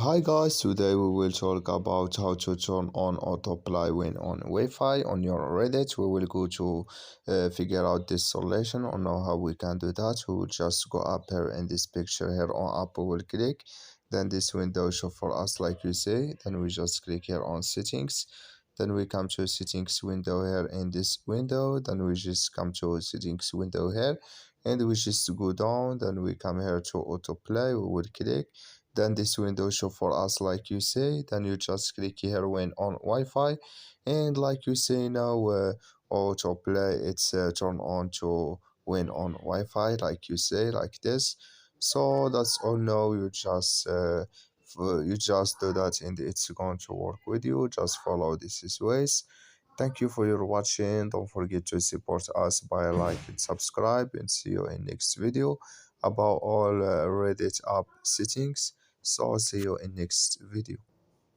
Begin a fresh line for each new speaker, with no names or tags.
Hi guys, today we will talk about how to turn on autoplay when on Wi-Fi on your Reddit. We will go to figure out this solution or know how we can do that. We will just go up here in this picture here on Apple. We'll click, then this window show for us like you say. Then we just click here on settings. Then we come to settings window here in this window. Then we just come to settings window here, and we just go down. Then we come here to autoplay. We will click, then this window show for us like you say. Then you just click here when on Wi-Fi, and like you say now, autoplay it's turn on to when on Wi-Fi like you say like this. So that's all. Now you just you just do that and it's going to work with you. Just follow these ways. Thank you for your watching. Don't forget to support us by like and subscribe, and see you in next video about all Reddit app settings. So see you in next video.